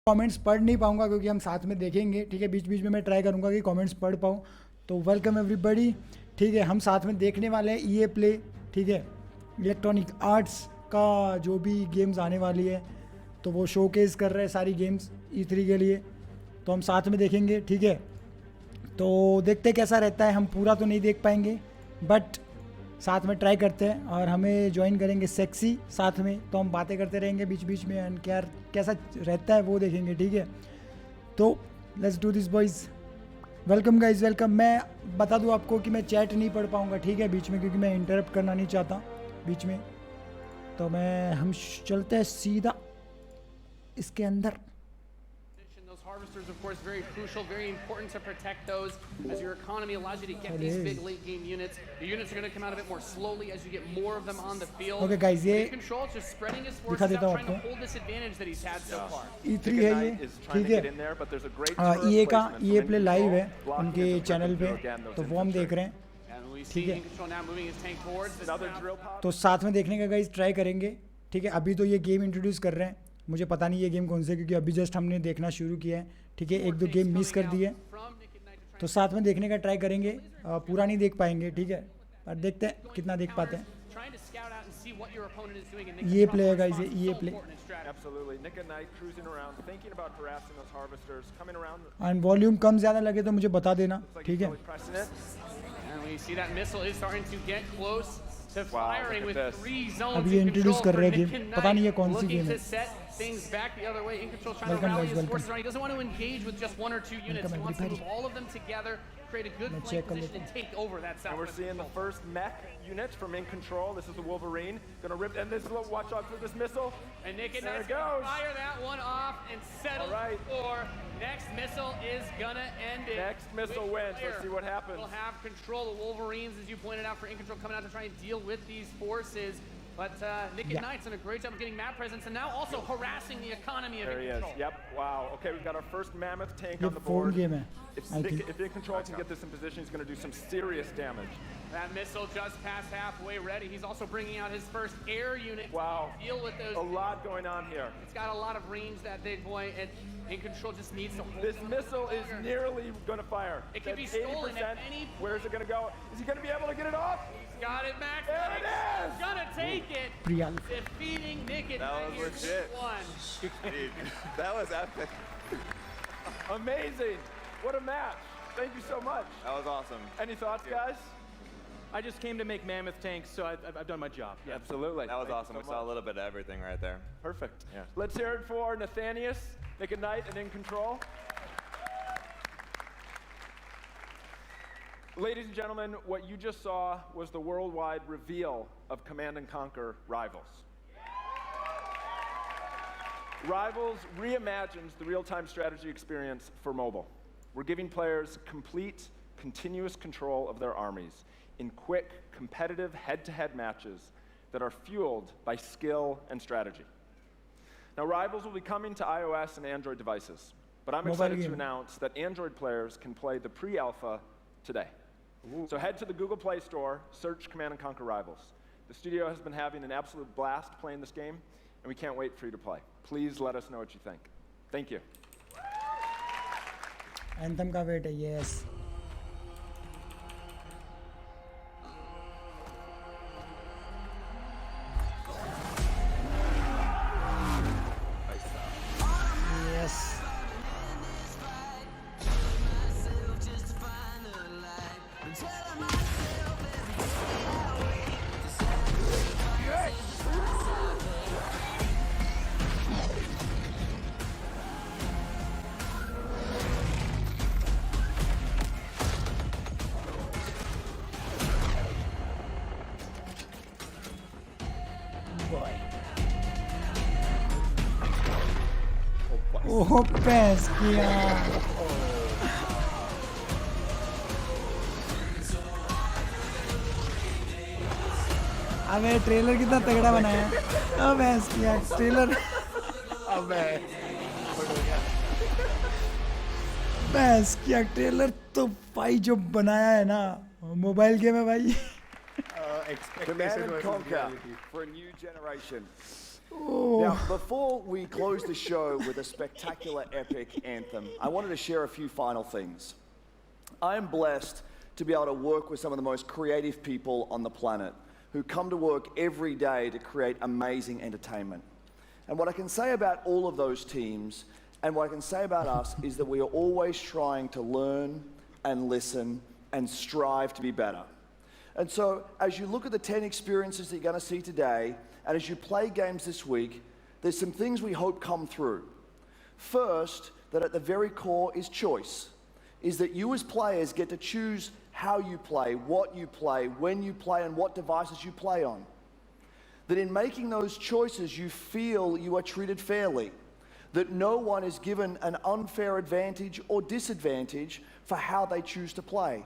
Comments पढ़ नहीं पाऊंगा क्योंकि हम साथ में देखेंगे, ठीक है। बीच बीच में मैं ट्राई करूंगा कि कमेंट्स पढ़ पाऊँ। तो वेलकम एवरीबॉडी, ठीक है। हम साथ में देखने वाले हैं ईए प्ले, ठीक है। इलेक्ट्रॉनिक आर्ट्स का जो भी गेम्स आने वाली है तो वो शोकेस कर रहे हैं सारी गेम्स E3 के लिए, तो हम साथ में देखेंगे, ठीक है। तो देखते कैसा रहता है। हम पूरा तो नहीं देख पाएंगे बट साथ में ट्राई करते हैं, और हमें ज्वाइन करेंगे सेक्सी साथ में, तो हम बातें करते रहेंगे बीच बीच में एंड क्या कैसा रहता है वो देखेंगे, ठीक है। तो let's do this boys. Welcome guys, welcome. मैं बता दूं आपको कि मैं चैट नहीं पढ़ पाऊंगा, ठीक है, बीच में, क्योंकि मैं इंटरप्ट करना नहीं चाहता बीच में। तो हम चलते हैं सीधा इसके अंदर। Those harvesters, of course, very crucial, very important to protect those as your economy allows you to get these big late game units. The units are going to come out a bit more slowly as you get more of them on the field. Okay guys, ये control just spreading his forces out, trying to hold this advantage that he's had so far. E3 है ये, ठीक है। EA का EA play live है उनके channel पे, तो वो हम देख रहे हैं, ठीक है। तो साथ में देखने का गाइस ट्राई करेंगे, ठीक है। अभी तो ये गेम इंट्रोड्यूस कर रहे हैं, मुझे पता नहीं ये गेम कौन से, क्योंकि अभी जस्ट हमने देखना शुरू किया है, ठीक है। एक दो गेम मिस कर दिए, तो साथ में देखने का ट्राई करेंगे। पूरा नहीं देख पाएंगे, ठीक है, पर देखते हैं कितना देख पाते हैं। ये प्ले है गाइस, ये प्ले। एंड वॉल्यूम कम ज़्यादा लगे तो मुझे बता देना, ठीक है। अभी ये इंट्रोड्यूस कर रहे हैं गेम, पता नहीं है कौन सी गेम है। Things back the other way. Incontrol trying to rally his forces around. He doesn't want to engage with just one or two units. He wants to move all of them together, create a good flank position, and take over that south. And we're seeing the first mech unit from Incontrol. This is the Wolverine. Gonna rip, and this is what, watch out for this missile. And Nick and Knight's gonna fire that one off and settle for next missile is gonna end it. Next missile wins. Let's see what happens. We'll have control. The Wolverines, as you pointed out, for Incontrol coming out to try and deal with these forces. But Nick and Knight's done a great job of getting map presence and now also harassing the economy of Incontrol. There he is. Yep. Wow. Okay, we've got our first mammoth tank on the board. If Incontrol can get this in position, he's going to do some serious damage. That missile just passed halfway ready. He's also bringing out his first air unit. Wow. To deal with those. A lot going on here. It's got a lot of range, that big boy, and Incontrol just needs to hold. This missile is nearly going to fire. It can be stolen at any point. Where is it going to go? Is he going to be able to get it off? Got it, Max. There it is. Gonna take it. Defeating Nick and That was legit. Dude, that was epic. Amazing. What a match. Thank you so much. That was awesome. Any thoughts, guys? I just came to make mammoth tanks, so I've done my job. Yeah. Absolutely. That was awesome. We saw a little bit of everything right there. Perfect. Yeah. Let's hear it for Nathanius, Nick and Knight, and In Control. Ladies and gentlemen, what you just saw was the worldwide reveal of Command & Conquer Rivals. Rivals reimagines the real-time strategy experience for mobile. We're giving players complete, continuous control of their armies in quick, competitive head-to-head matches that are fueled by skill and strategy. Now, Rivals will be coming to iOS and Android devices, but I'm excited to announce that Android players can play the pre-alpha today. So head to the Google Play Store, search Command & Conquer Rivals. The studio has been having an absolute blast playing this game, and we can't wait for you to play. Please let us know what you think. Thank you. Anthem का wait है, yes. ओह पैस किया। अबे trailer कितना तगड़ा बनाया है। अब पैस किया ट्रेलर। अबे पैस किया ट्रेलर तो भाई जो बनाया है ना, मोबाइल गेम है भाई। Command & Conquer for a new generation. Now, before we close the show with a spectacular epic anthem, I wanted to share a few final things. I am blessed to be able to work with some of the most creative people on the planet who come to work every day to create amazing entertainment. And what I can say about all of those teams and what I can say about us is that we are always trying to learn and listen and strive to be better. And so as you look at the 10 experiences that you're going to see today, and as you play games this week, there's some things we hope come through. First, that at the very core is choice, is that you as players get to choose how you play, what you play, when you play, and what devices you play on. That in making those choices, you feel you are treated fairly, that no one is given an unfair advantage or disadvantage for how they choose to play.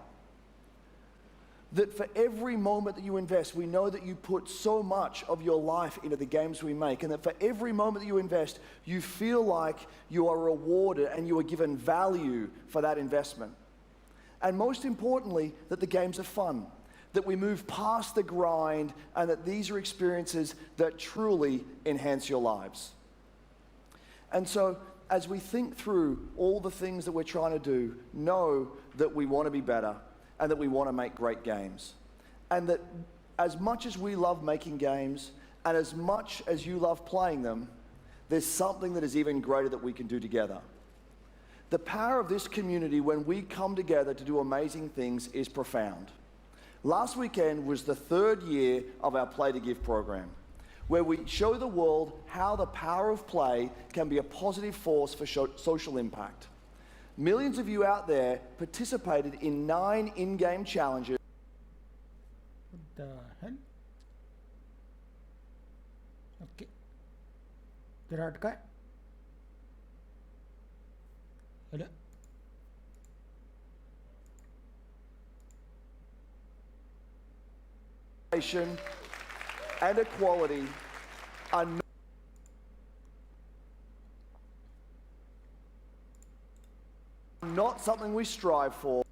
That for every moment that you invest, we know that you put so much of your life into the games we make, and that for every moment that you invest, you feel like you are rewarded and you are given value for that investment. And most importantly, that the games are fun, that we move past the grind, and that these are experiences that truly enhance your lives. And so, as we think through all the things that we're trying to do, know that we want to be better, and that we want to make great games. And that as much as we love making games, and as much as you love playing them, there's something that is even greater that we can do together. The power of this community when we come together to do amazing things is profound. Last weekend was the 3rd year of our Play to Give program, where we show the world how the power of play can be a positive force for social impact. Millions of you out there participated in 9 in-game challenges. What the hell? Okay. तेरा अटका है? Hello? And equality are not something we strive for.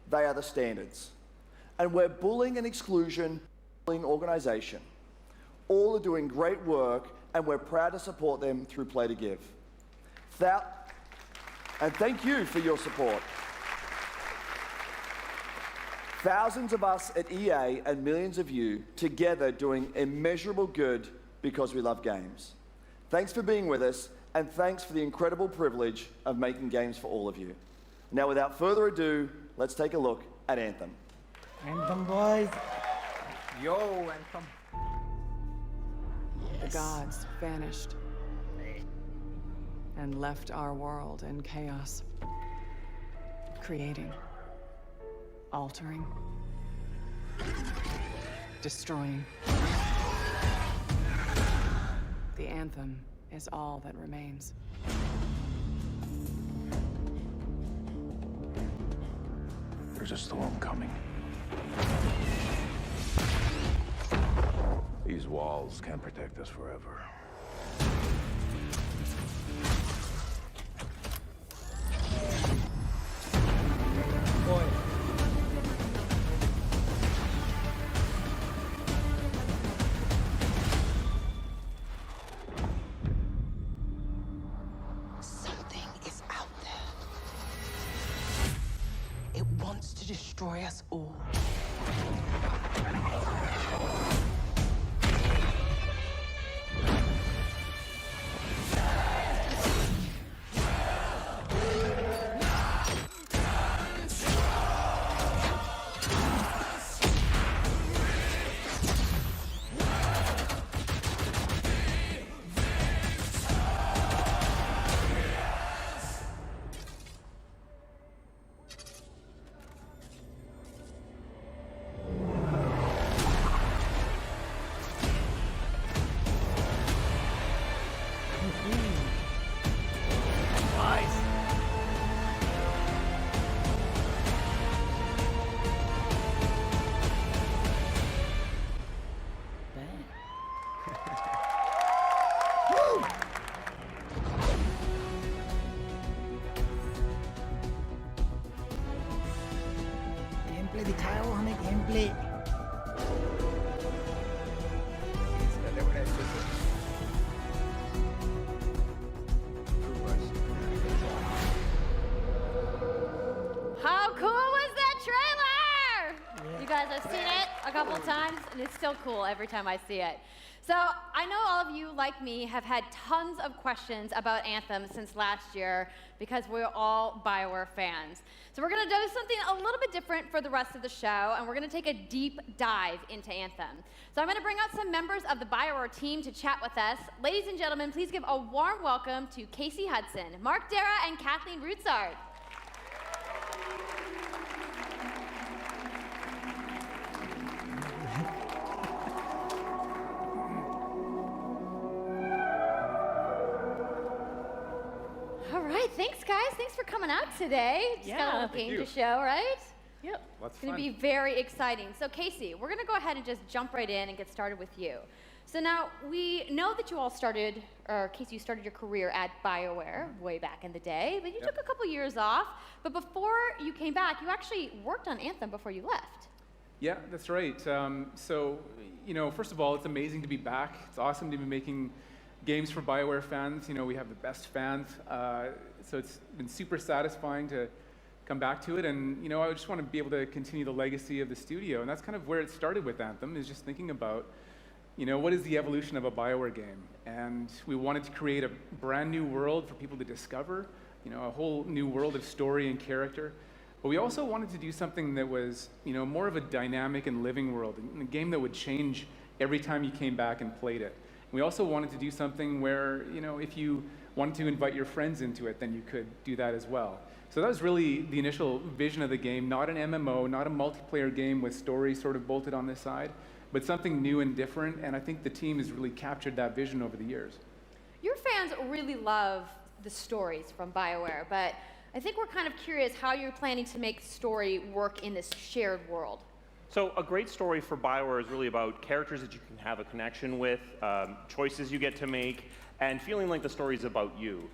They are the standards. And we're bullying and exclusion organization. All are doing great work, and we're proud to support them through Play to Give. And thank you for your support. Thousands of us at EA and millions of you together doing immeasurable good because we love games. Thanks for being with us, and thanks for the incredible privilege of making games for all of you. Now, without further ado, let's take a look at Anthem. Anthem, boys. Yo, Anthem. The gods vanished and left our world in chaos, creating, altering, destroying. The anthem is all that remains. There's a storm coming. These walls can't protect us forever. Boy. Something is out there. It wants to destroy us all. Game play दिखाया वो हमें game play couple times, and it's still cool every time I see it. So I know all of you, like me, have had tons of questions about Anthem since last year because we're all BioWare fans. So we're going to do something a little bit different for the rest of the show, and we're going to take a deep dive into Anthem. So I'm going to bring out some members of the BioWare team to chat with us. Ladies and gentlemen, please give a warm welcome to Casey Hudson, Mark Dara, and Kathleen Rutzard. All right, thanks guys. Thanks for coming out today. Just got a little game to show, right? Yep. It's going to be very exciting. So Casey, we're going to go ahead and just jump right in and get started with you. So now, we know that you all started, or Casey, you started your career at BioWare way back in the day, but you took a couple years off. But before you came back, you actually worked on Anthem before you left. Yeah, that's right. So, you know, first of all, it's amazing to be back. It's awesome to be making games for BioWare fans. You know, we have the best fans. So it's been super satisfying to come back to it. And, you know, I just want to be able to continue the legacy of the studio. And that's kind of where it started with Anthem, is just thinking about, you know, what is the evolution of a BioWare game? And we wanted to create a brand new world for people to discover, you know, a whole new world of story and character. But we also wanted to do something that was, you know, more of a dynamic and living world, a game that would change every time you came back and played it. We also wanted to do something where, you know, if you wanted to invite your friends into it, then you could do that as well. So that was really the initial vision of the game, not an MMO, not a multiplayer game with story sort of bolted on this side, but something new and different, and I think the team has really captured that vision over the years. Your fans really love the stories from BioWare, but I think we're kind of curious how you're planning to make story work in this shared world. So a great story for BioWare is really about characters that you can have a connection with, choices you get to make, and feeling like the story is about you.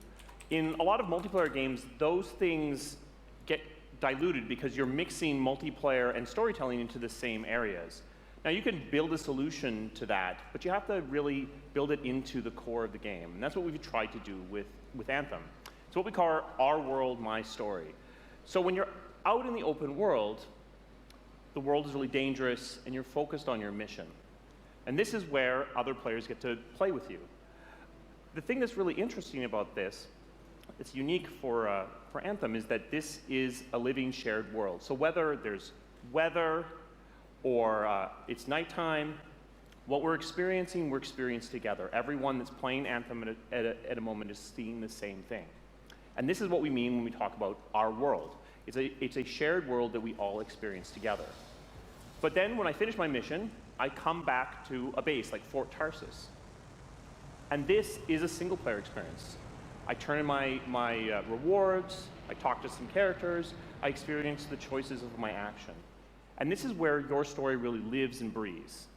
In a lot of multiplayer games, those things get diluted because you're mixing multiplayer and storytelling into the same areas. Now you can build a solution to that, but you have to really build it into the core of the game. And that's what we've tried to do with Anthem. It's what we call our world, my story. So when you're out in the open world, the world is really dangerous and you're focused on your mission. And this is where other players get to play with you. The thing that's really interesting about this, it's unique for Anthem, is that this is a living shared world. So whether there's weather or it's nighttime, what we're experiencing together. Everyone that's playing Anthem at a moment is seeing the same thing. And this is what we mean when we talk about our world. It's a shared world that we all experience together. But then when I finish my mission, I come back to a base like Fort Tarsus. And this is a single player experience. I turn in my rewards, I talk to some characters, I experience the choices of my action. And this is where your story really lives and breathes.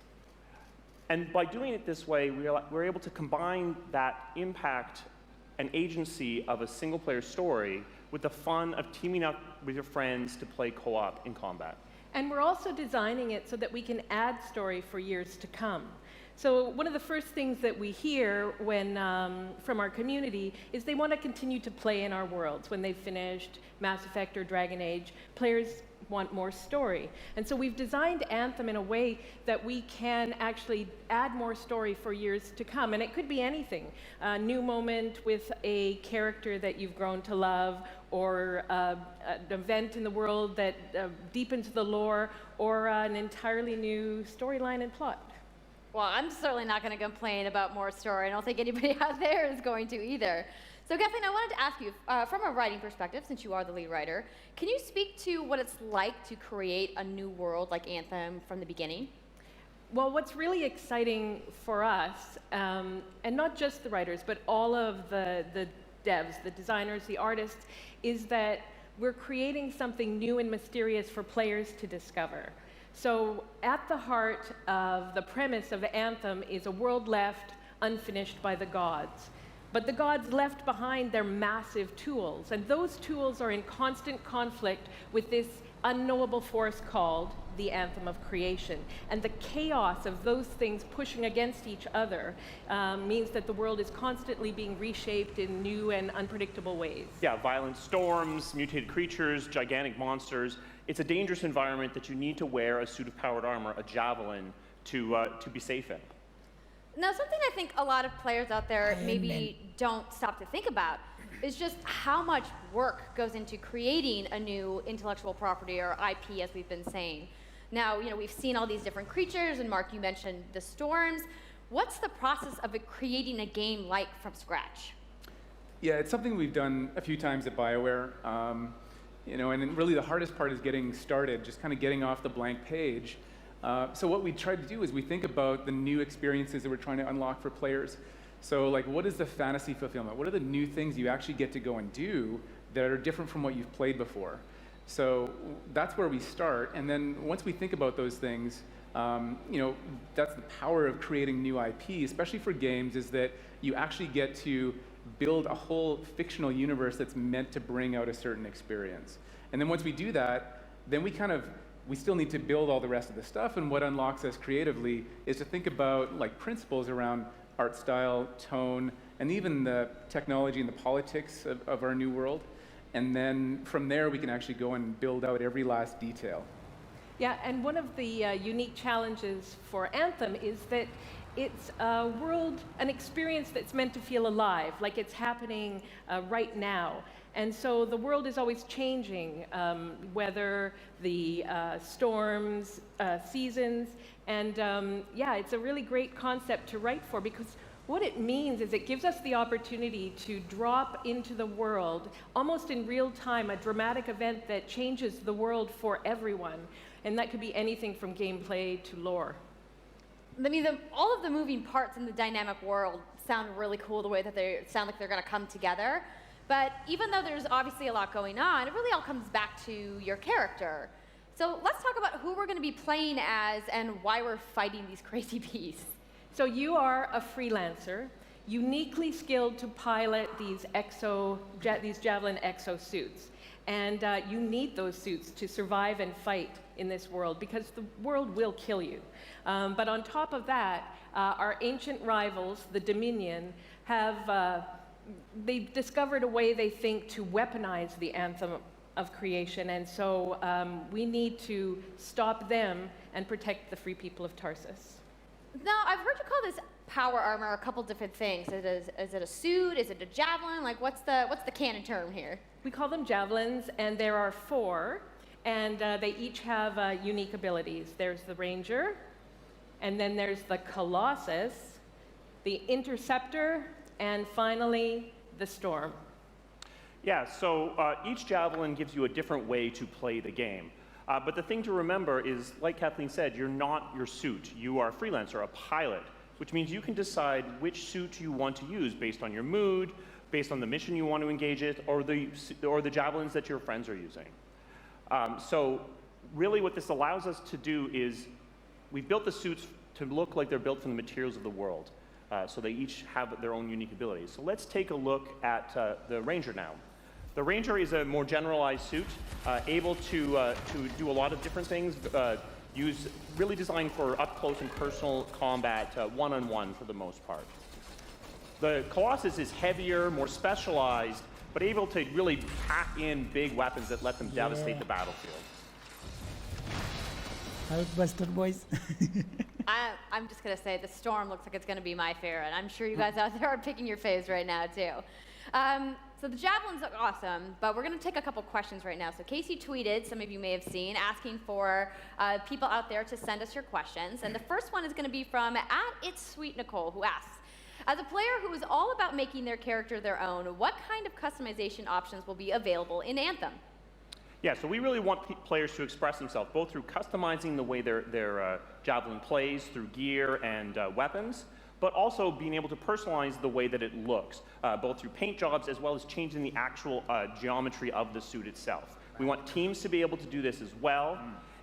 And by doing it this way, we're able to combine that impact and agency of a single player story with the fun of teaming up with your friends to play co-op in combat. And we're also designing it so that we can add story for years to come. So one of the first things that we hear when, from our community is they want to continue to play in our worlds. When they've finished Mass Effect or Dragon Age, players want more story. And so we've designed Anthem in a way that we can actually add more story for years to come. And it could be anything. A new moment with a character that you've grown to love, or an event in the world that deepens the lore, or an entirely new storyline and plot. Well, I'm certainly not going to complain about more story. I don't think anybody out there is going to either. So Kathleen, I wanted to ask you, from a writing perspective, since you are the lead writer, can you speak to what it's like to create a new world like Anthem from the beginning? Well, what's really exciting for us, and not just the writers, but all of the devs, the designers, the artists, is that we're creating something new and mysterious for players to discover. So at the heart of the premise of Anthem is a world left unfinished by the gods. But the gods left behind their massive tools, and those tools are in constant conflict with this unknowable force called the Anthem of Creation. And the chaos of those things pushing against each other means that the world is constantly being reshaped in new and unpredictable ways. Yeah, violent storms, mutated creatures, gigantic monsters. it's a dangerous environment that you need to wear a suit of powered armor, a javelin, to be safe in. Now, something I think a lot of players out there maybe don't stop to think about is just how much work goes into creating a new intellectual property or IP, as we've been saying. Now, we've seen all these different creatures, and Mark, you mentioned the storms. What's the process of creating a game like from scratch? Yeah, it's something we've done a few times at BioWare. And really the hardest part is getting started, just kind of getting off the blank page. So what we try to do is we think about the new experiences that we're trying to unlock for players. So like, what is the fantasy fulfillment? What are the new things you actually get to go and do that are different from what you've played before? So that's where we start. And then once we think about those things, that's the power of creating new IP, especially for games, is that you actually get to build a whole fictional universe that's meant to bring out a certain experience. And then once we do that, then we still need to build all the rest of the stuff, and what unlocks us creatively is to think about like principles around art style, tone, and even the technology and the politics of our new world. And then from there, we can actually go and build out every last detail. Yeah, and one of the unique challenges for Anthem is that it's a world, an experience that's meant to feel alive, like it's happening right now. And so the world is always changing, whether the storms, seasons, and yeah, it's a really great concept to write for, because what it means is it gives us the opportunity to drop into the world, almost in real time, a dramatic event that changes the world for everyone. And that could be anything from gameplay to lore. I mean, all of the moving parts in the dynamic world sound really cool, the way that they sound like they're going to come together. But even though there's obviously a lot going on, it really all comes back to your character. So let's talk about who we're going to be playing as and why we're fighting these crazy beasts. So you are a freelancer, uniquely skilled to pilot these Javelin exosuits. And you need those suits to survive and fight in this world, because the world will kill you. But on top of that, our ancient rivals, the Dominion, they've discovered a way, they think, to weaponize the Anthem of creation. And so we need to stop them and protect the free people of Tarsus. Now, I've heard you call this power armor a couple different things. Is it a suit? Is it a javelin? Like, what's the canon term here? We call them javelins, and there are 4, and they each have unique abilities. There's the Ranger, and then there's the Colossus, the Interceptor, and finally, the Storm. Yeah, so each javelin gives you a different way to play the game. But the thing to remember is, like Kathleen said, you're not your suit. You are a freelancer, a pilot, which means you can decide which suit you want to use based on your mood, based on the mission you want to engage in, or the javelins that your friends are using. So really what this allows us to do is we've built the suits to look like they're built from the materials of the world. So they each have their own unique abilities. So let's take a look at the Ranger now. The Ranger is a more generalized suit, able to do a lot of different things, really designed for up-close and personal combat, one-on-one for the most part. The Colossus is heavier, more specialized, but able to really pack in big weapons that let them devastate the battlefield. Hulkbuster boys. I'm just going to say the Storm looks like it's going to be my favorite. I'm sure you guys out there are picking your faves right now, too. So the javelins look awesome, but we're going to take a couple questions right now. So Casey tweeted, some of you may have seen, asking for people out there to send us your questions. And the first one is going to be from @It'sSweetNicole, who asks, as a player who is all about making their character their own, what kind of customization options will be available in Anthem? Yeah, so we really want players to express themselves, both through customizing the way their javelin plays, through gear and weapons, but also being able to personalize the way that it looks, both through paint jobs as well as changing the actual geometry of the suit itself. We want teams to be able to do this as well.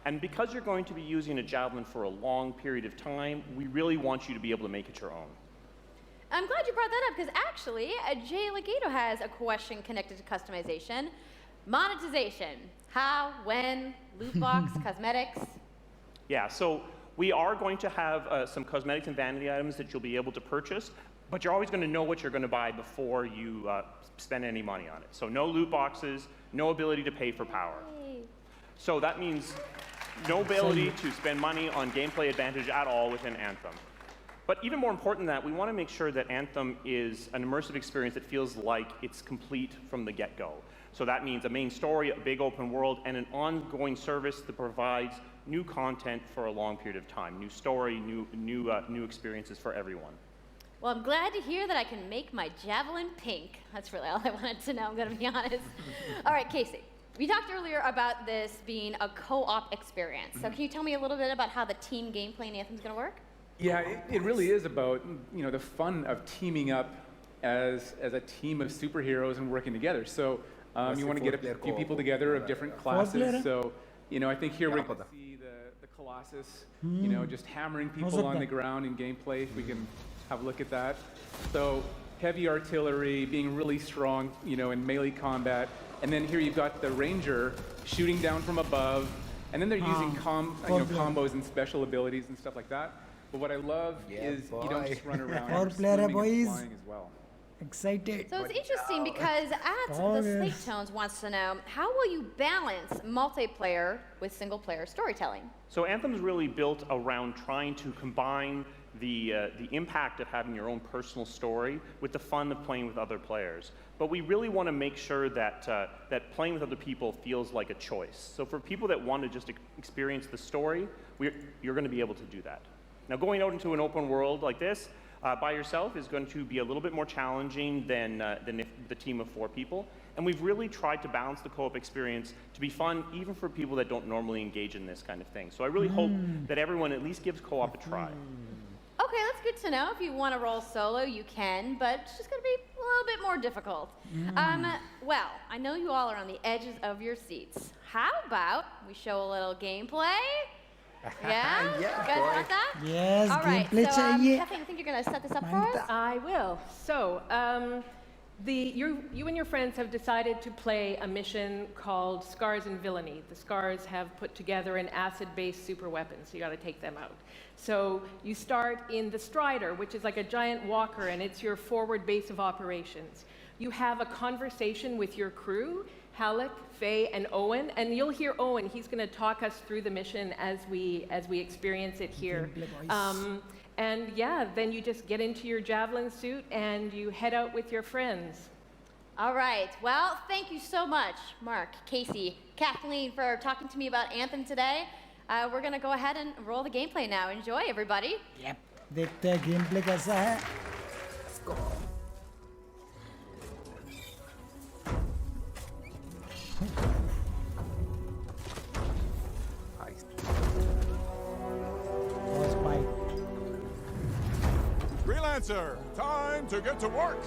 And because you're going to be using a javelin for a long period of time, we really want you to be able to make it your own. I'm glad you brought that up, because actually, Jay Legato has a question connected to customization. Monetization. How, when, loot box, cosmetics? Yeah, so we are going to have some cosmetics and vanity items that you'll be able to purchase, but you're always going to know what you're going to buy before you spend any money on it. So no loot boxes, no ability to pay for power. So that means no ability to spend money on gameplay advantage at all within Anthem. But even more important than that, we want to make sure that Anthem is an immersive experience that feels like it's complete from the get-go. So that means a main story, a big open world, and an ongoing service that provides new content for a long period of time. New story, new experiences for everyone. Well, I'm glad to hear that I can make my javelin pink. That's really all I wanted to know, I'm going to be honest. All right, Casey, we talked earlier about this being a co-op experience. So can you tell me a little bit about how the team gameplay in Anthem's going to work? Yeah, it really is about, you know, the fun of teaming up as a team of superheroes and working together. So you want to get a few people together of different classes. So, you know, I think here we're going to see the Colossus, you know, just hammering people on the ground in gameplay. If we can have a look at that. So heavy artillery, being really strong, you know, in melee combat. And then here you've got the Ranger shooting down from above. And then they're using combos and special abilities and stuff like that. But what I love is you don't just run around. You're swimming and flying as well. Excited. So it's interesting because the Slate Tones wants to know, how will you balance multiplayer with single-player storytelling? So Anthem's really built around trying to combine the impact of having your own personal story with the fun of playing with other players. But we really want to make sure that that playing with other people feels like a choice. So for people that want to just experience the story, you're going to be able to do that. Now, going out into an open world like this by yourself is going to be a little bit more challenging than if the team of 4 people. And we've really tried to balance the co-op experience to be fun, even for people that don't normally engage in this kind of thing. So I really hope that everyone at least gives co-op a try. Okay, that's good to know. If you want to roll solo, you can, but it's just going to be a little bit more difficult. Well, I know you all are on the edges of your seats. How about we show a little gameplay? Yeah? You guys want that? Yes, all right, gameplay so chahiye. Kathleen, I think you're going to set this up for us? I will. So, you and your friends have decided to play a mission called Scars and Villainy. The Scars have put together an acid-based super weapon, so you got to take them out. So you start in the Strider, which is like a giant walker, and it's your forward base of operations. You have a conversation with your crew, Halleck, Faye, and Owen, and you'll hear Owen. He's going to talk us through the mission as we experience it here. And yeah, then you just get into your javelin suit and you head out with your friends. All right. Well, thank you so much, Mark, Casey, Kathleen, for talking to me about Anthem today. We're going to go ahead and roll the gameplay now. Enjoy, everybody. Yep. देखते हैं gameplay कैसा है. Let's go. Freelancer, time to get to work.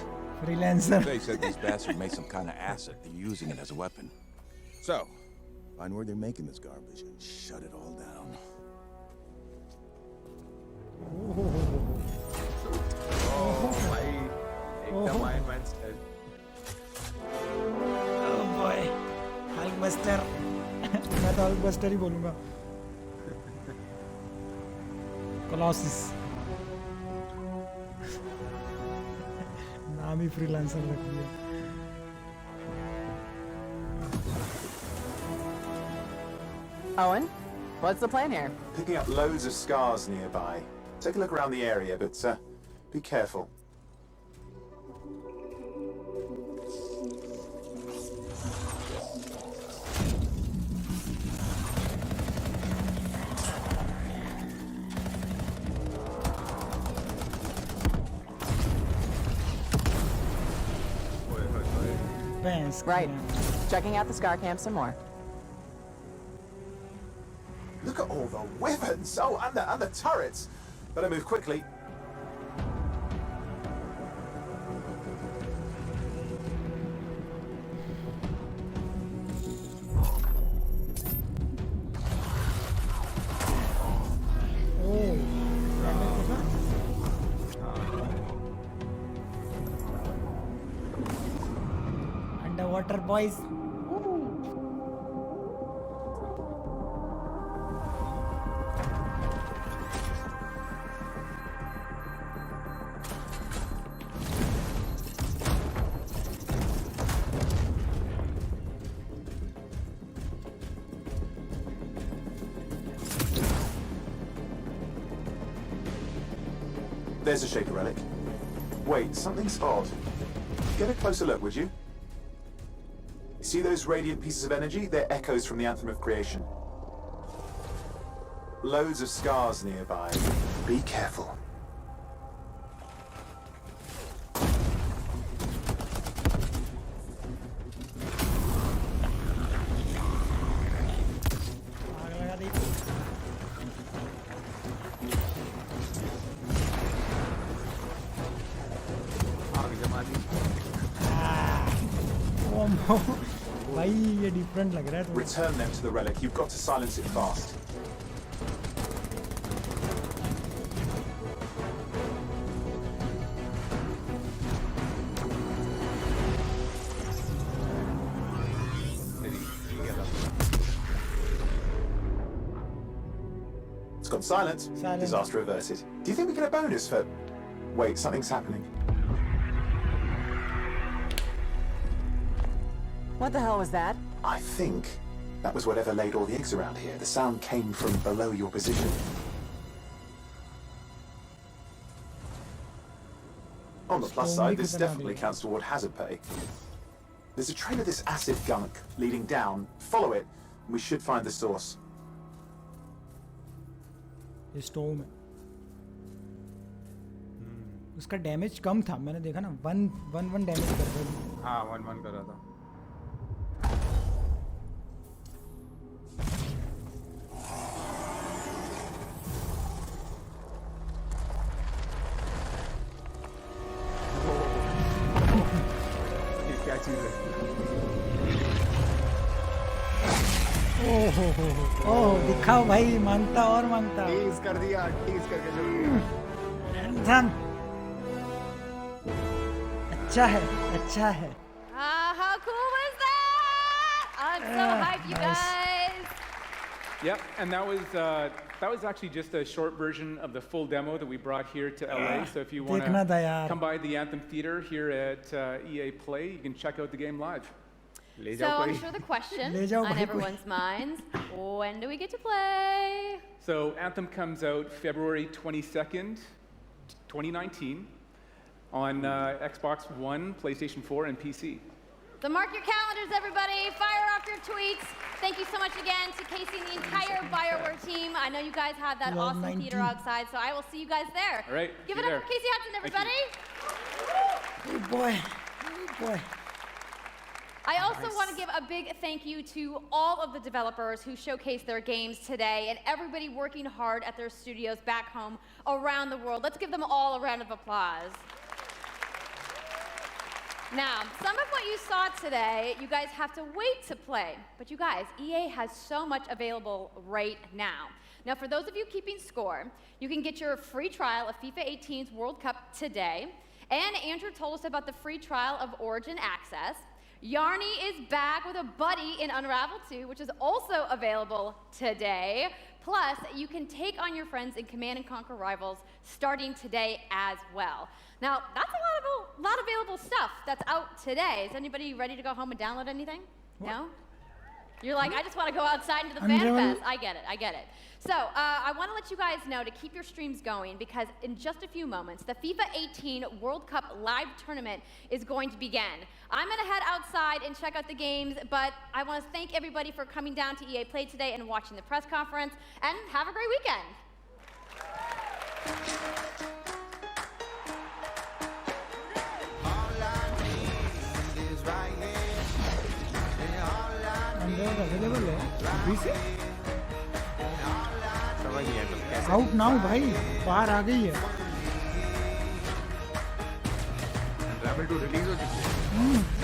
Freelancer. They said these bastards make some kind of acid. They're using it as a weapon. So, find where they're making this garbage and shut it all down. Oh boy, Hulkbuster. मैं तो Hulkbuster ही बोलूँगा. Colossus. नाम ही freelancer रख दिया. Owen, what's the plan here? Picking up loads of scars nearby. Take a look around the area, but be careful. Right. Checking out the scar camp some more. Look at all the weapons! Oh, and the turrets! Better move quickly. Underwater boys. There's a shaker relic. Wait, something's odd. Get a closer look, would you? See those radiant pieces of energy? They're echoes from the Anthem of Creation. Loads of scars nearby. Be careful. भाई ये different लग रहा है. Return them to the relic. You've got to silence it fast. It's gone silent. Disaster averted. Do you think we get a bonus for... Wait, something's happening. What the hell was that? I think that was whatever laid all the eggs around here. The sound came from below your position. On the plus side, this definitely counts toward hazard pay. There's a trail of this acid gunk leading down. Follow it, and we should find the source. Stove में उसका damage कम था. मैंने देखा ना 1 damage कर रहा था. हाँ 1 कर रहा था. क्या चीज़ है? ओह दिखाओ भाई. मांगता और मांगता. टीज कर दिया. टीज करके एंथम अच्छा है. अच्छा है. How cool was that? I'm so hyped, you guys. Yep, and that was actually just a short version of the full demo that we brought here to LA. So if you want to come by the Anthem Theater here at EA Play, you can check out the game live. So I'm sure the question on everyone's minds, when do we get to play? So Anthem comes out February 22nd, 2019 on Xbox One, PlayStation 4, and PC. So mark your calendars, everybody. Fire off your tweets. Thank you so much again to Casey and the entire BioWare team. I know you guys have that awesome theater outside, so I will see you guys there. All right. Give it up for Casey Hudson, everybody. Oh boy. Oh boy. I also want to give a big thank you to all of the developers who showcased their games today and everybody working hard at their studios back home around the world. Let's give them all a round of applause. Now, some of what you saw today, you guys have to wait to play. But you guys, EA has so much available right now. Now, for those of you keeping score, you can get your free trial of FIFA 18's World Cup today. And Andrew told us about the free trial of Origin Access. Yarny is back with a buddy in Unravel 2, which is also available today. Plus, you can take on your friends in Command & Conquer Rivals starting today as well. Now, that's a lot of available stuff that's out today. Is anybody ready to go home and download anything? What? No? You're like, I just want to go outside into the fan fest. I get it. So I want to let you guys know to keep your streams going because in just a few moments, the FIFA 18 World Cup live tournament is going to begin. I'm going to head outside and check out the games, but I want to thank everybody for coming down to EA Play today and watching the press conference, and have a great weekend. Available है अभी से. Out now भाई. बाहर आ गई है. Unravel 2 release हो चुकी है.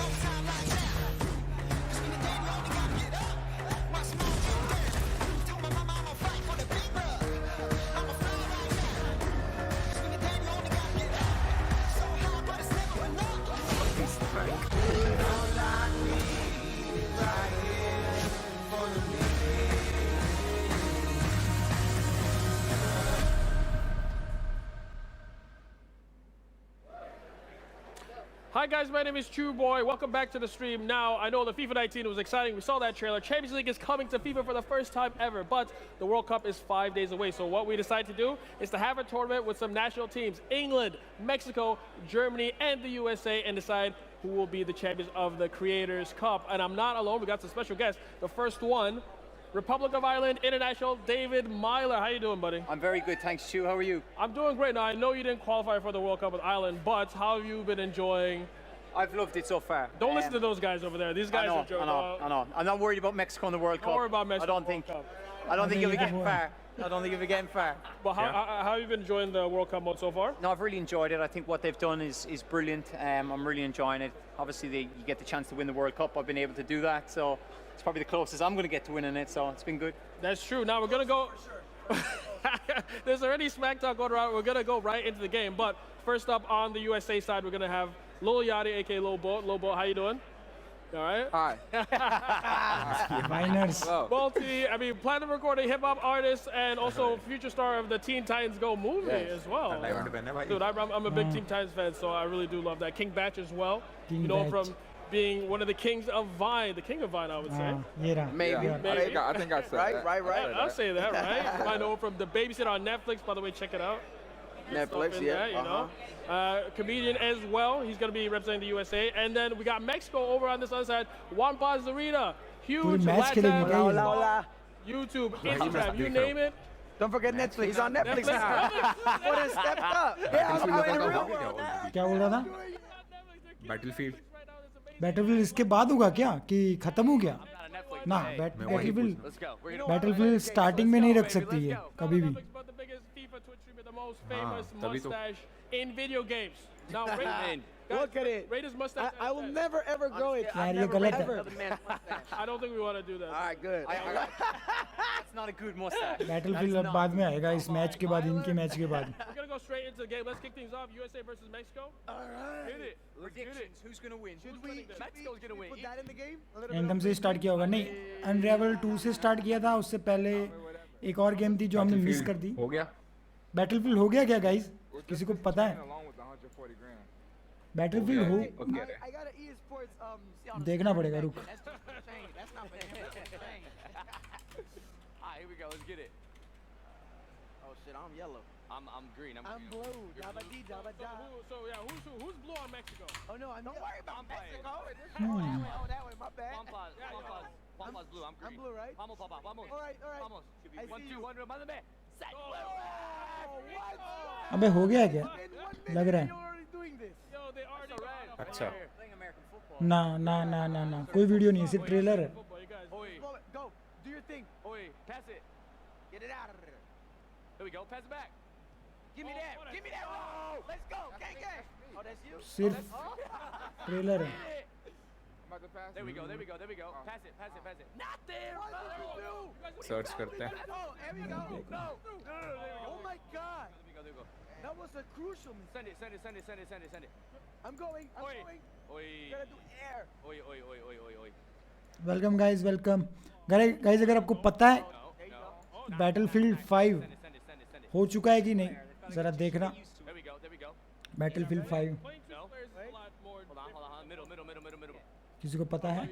Hi guys, my name is True Boy. Welcome back to the stream. Now, I know the FIFA 19 was exciting. We saw that trailer. Champions League is coming to FIFA for the first time ever, but the World Cup is 5 days away. So what we decided to do is to have a tournament with some national teams, England, Mexico, Germany, and the USA, and decide who will be the champions of the Creators Cup. And I'm not alone. We got some special guests. The first one, Republic of Ireland International, David Myler. How you doing, buddy? I'm very good, thanks, Stu. How are you? I'm doing great. Now, I know you didn't qualify for the World Cup with Ireland, but how have you been enjoying? I've loved it so far. Don't listen to those guys over there. These guys are joking. I know. I'm not worried about Mexico in the World Cup. Don't worry about Mexico. I don't think you'll be getting far. I don't think you'll be getting far. But how have you been enjoying the World Cup mode so far? No, I've really enjoyed it. I think what they've done is brilliant. I'm really enjoying it. Obviously, you get the chance to win the World Cup. I've been able to do that, so it's probably the closest I'm going to get to winning it, so it's been good. That's true. Now we're going to go... There's already smack talk going around. We're going to go right into the game. But first up on the USA side, we're going to have Lil Yachty, a.k.a. Lil Boat. Lil Boat, how you doing? All right? Hi. Miners. Platinum recording hip-hop artist and also future star of the Teen Titans Go movie as well. Dude, I'm a big Teen Titans fan, so I really do love that. King Batch as well. King you know him Batch. from being one of the kings of Vine, the king of Vine, I would say. Maybe. I think I said that. Right. I'll say that, right? I know him from The Babysitter on Netflix. By the way, check it out. Netflix, yeah. Comedian as well. He's going to be representing the USA. And then we got Mexico over on this other side. Juan Paz Zarita. Huge Latin. YouTube, Instagram, you name it. Don't forget Netflix. He's on Netflix now. What a step up. Yeah, I'm in the real world now. क्या बोल रहा था? Battlefield. Battlefield इसके बाद होगा क्या कि खत्म हो गया? ना बैटलफील्ड स्टार्टिंग में नहीं रख सकती है कभी भी. तभी तो. In video games. Now, look at it. Raiders mustache. I will never ever grow it. यार ये गलत है. I don't think we want to do that. All right, good. That's not a good mustache. Battlefield अब बाद में आएगा इस match के बाद, इनके मैच के बाद. We're gonna go straight into the game. Let's kick things off. USA versus Mexico. All right. Hit it. Predictions. Who's gonna win? Mexico's gonna win. Put that in the game. Anthem से start किया होगा. नहीं, अनरेवल 2 से start किया था. उससे पहले एक और गेम थी जो हमने मिस कर दी. हो गया. बैटलफील्ड हो गया क्या गाइस? किसी को पता है? बैटलफील्ड हो. देखना पड़ेगा. रुक. Here we go. Let's get it. Oh shit, I'm yellow. I'm green. I'm blue. Who's blue on Mexico? Oh no, don't worry about Mexico. Oh, that way, my bad. Juanpa's blue. I'm green. I'm blue, right? Vamos, papa. Vamos. All right. Vamos. Should be 1-2. Mother man. Set. अबे हो गया क्या? लग रहा है. अच्छा. ना कोई वीडियो नहीं है, सिर्फ ट्रेलर है. Go. Do your thing. Oi, pass it. Get it out of there. Here we go. Pass it back. Give me that. Oh, let's go. Gang. Oh, that's you. सिर्फ ट्रेलर है. There we go. Pass it. Not there. Search करते हैं. Oh, here we go. No. Oh my God. There we go. That was a crucial miss. Send it. I'm going. Oi. Gotta do air. Oi. Welcome guys, welcome guys. अगर आपको पता है battlefield 5 हो चुका है कि नहीं, जरा देखना. बैटलफील्ड 5 किसी को पता है?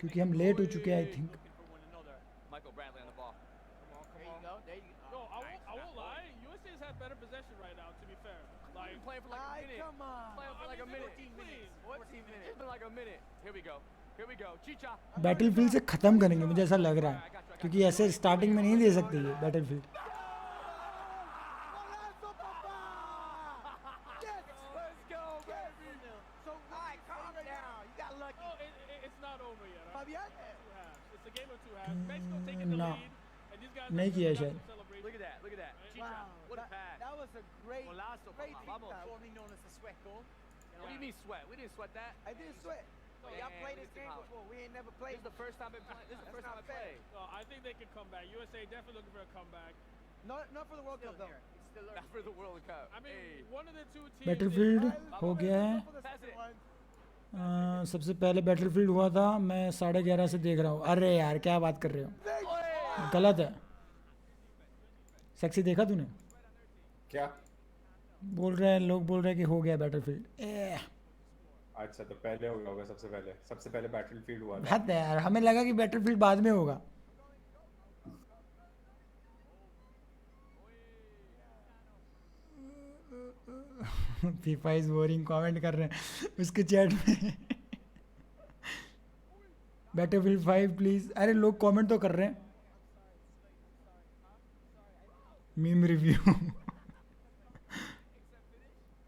क्योंकि हम लेट हो चुके हैं, I think. Michael Bradley on the ball. There you go. No, I won't lie. USA's had better possession right now, to be fair. Like, playing for like a minute. Come on. Playing for like a minute. 14 minutes. It's been like a minute. Here we go. Chicha. Battlefield से ख़त्म करेंगे, मुझे ऐसा लग रहा है, क्योंकि ऐसे स्टार्टिंग में नहीं दे सकते ये बैटलफील्ड. ना नहीं किया शायद. Look at that. Chicha. What a pass. That was a great Vamos. Formerly known as the sweat goal. What do you mean sweat? We didn't sweat that. I didn't sweat. Y'all played this game before. We ain't never played. This is the first time I played. I think they can come back. USA definitely looking for a comeback. Not for the World Cup though. Not for the World Cup. I mean, one of the two teams. Battlefield हो गया है. सबसे पहले battlefield हुआ था, मैं 11:30 से देख रहा हूँ. अरे यार क्या बात कर रहे हो, गलत है. सेक्सी देखा तूने? क्या बोल रहे हैं लोग, बोल रहे हैं कि हो गया बैटलफील्ड. अच्छा तो पहले हो गया होगा सबसे पहले बैटलफील्ड हुआ था। हद है यार, हमें लगा कि बैटलफील्ड बाद में होगा। फीफा इज बोरिंग कमेंट कर रहे हैं उसके चैट में। Battlefield 5 please. अरे लोग कमेंट तो कर रहे हैं। Meme review.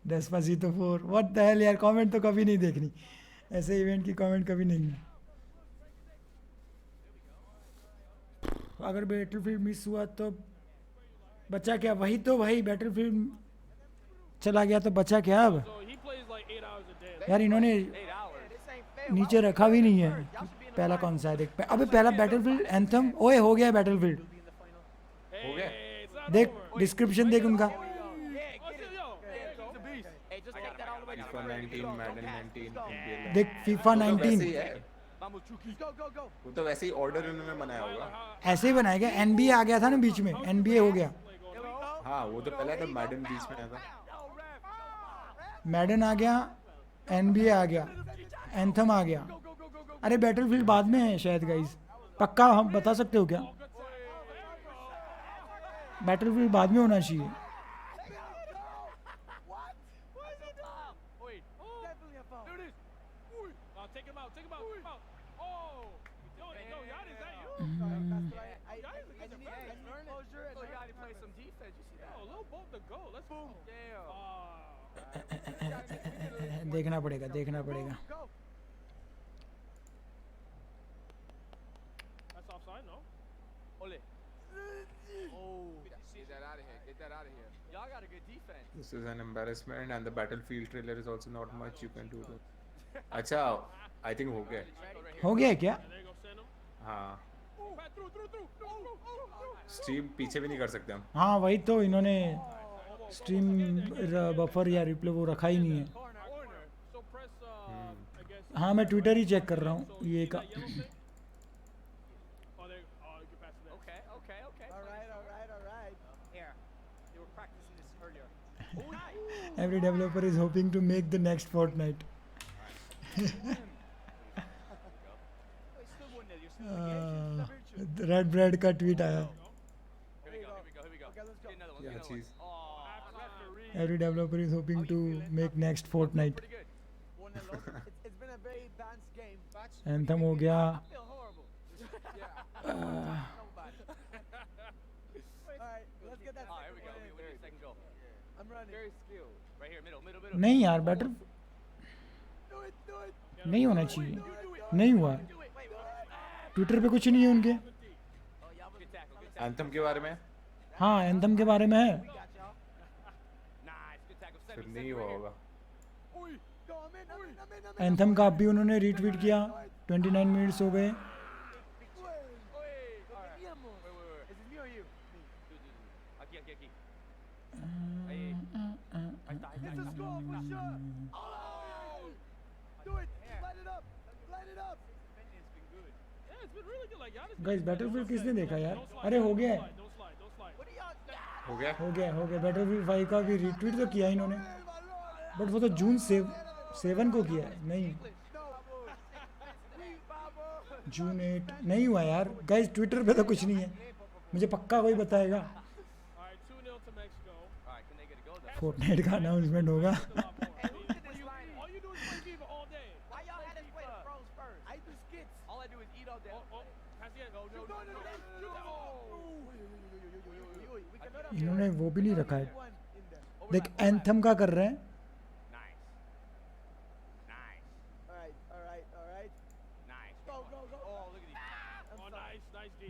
Despacito 4 what the hell यार, कमेंट तो कभी नहीं देखनी ऐसे इवेंट की, कमेंट कभी नहीं। अगर बैटलफील्ड मिस हुआ तो बचा क्या? वही तो भाई, बैटलफील्ड चला गया तो बचा क्या अब? यार इन्होंने नीचे रखा भी नहीं है। पहला कौन सा है देख? अबे पहला बैटलफील्ड एंथम। ओए हो गया बैटलफील्ड, हो गया। देख डिस्क्रिप्शन देख उनका। FIFA 19, Madden 19, NBA देख FIFA 19 वो तो वैसे ही ऑर्डर उन्होंने बनाया होगा। ऐसे ही बनाया गया। NBA आ गया था ना बीच में, NBA हो गया। हाँ वो तो पहले था, मैडन बीच में आया था। मैडन आ गया, NBA आ गया, एंथम आ गया। अरे बैटलफील्ड बाद में है शायद गाइस, पक्का हम बता सकते हो क्या? बैटलफील्ड बाद में होना चाहिए। देखना पड़ेगा, देखना पड़ेगा। This is an embarrassment and the battlefield trailer is also not much you can do. अच्छा, I think हो गया। हो गया क्या? हाँ। स्ट्रीम पीछे भी नहीं कर सकते हम। हाँ वही तो, इन्होंने स्ट्रीम बफर या रिप्ले वो रखा ही नहीं है। हाँ मैं ट्विटर ही चेक कर रहा हूँ ये का। Every developer is hoping to make the next Fortnite. Red bread का ट्वीट आया। क्या चीज़? Every developer is hoping to make next Fortnite. Anthem हो गया। नहीं यार बैटर नहीं होना चाहिए, नहीं हुआ। ट्विटर पे कुछ नहीं है उनके। एंथम के बारे में? हाँ एंथम के बारे में है। फिर नहीं हुआ होगा। एंथम का भी उन्होंने रीट्वीट किया। 29 मिनट्स हो गए। गाइस बैटलफील्ड किसने देखा यार? अरे हो गया है, हो गया, हो गया, हो गया। बैटलफील्ड 5 का भी रीट्वीट तो किया इन्होंने, बट वो तो जून 7 को किया है। नहीं जून 8 नहीं हुआ यार। गाइस ट्विटर पे तो कुछ नहीं है, मुझे पक्का कोई बताएगा। फोर्टनाइट का अनाउंसमेंट होगा। इन्होंने वो भी नहीं रखा है। देख एंथम का कर रहे हैं।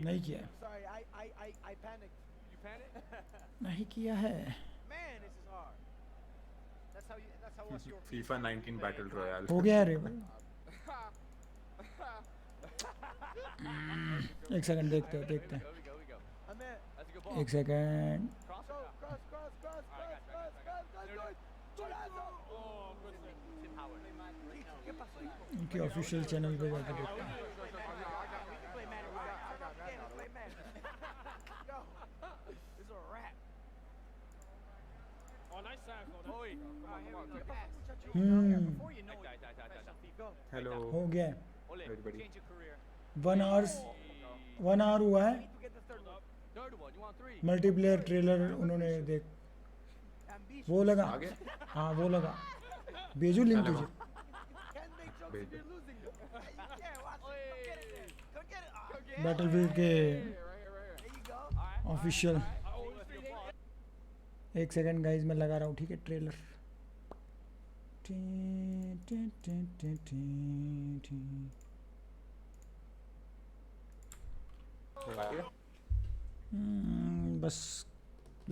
नहीं किया, नहीं किया है। FIFA 19 बैटल रॉयल हो गया रे भाई। एक सेकंड देखते हैं, देखते हैं। एक सेकंड। इनके ऑफिशियल चैनल पे जाकर देखते हैं। Hello. हो गया है Everybody. 1 hour हुआ है मल्टीप्लेयर ट्रेलर उन्होंने देख वो लगा हाँ वो लगा भेजू लिंक तुझे बैटलफील्ड के ऑफिशियल 1 सेकंड गाइज मैं लगा रहा हूँ ठीक है ट्रेलर बस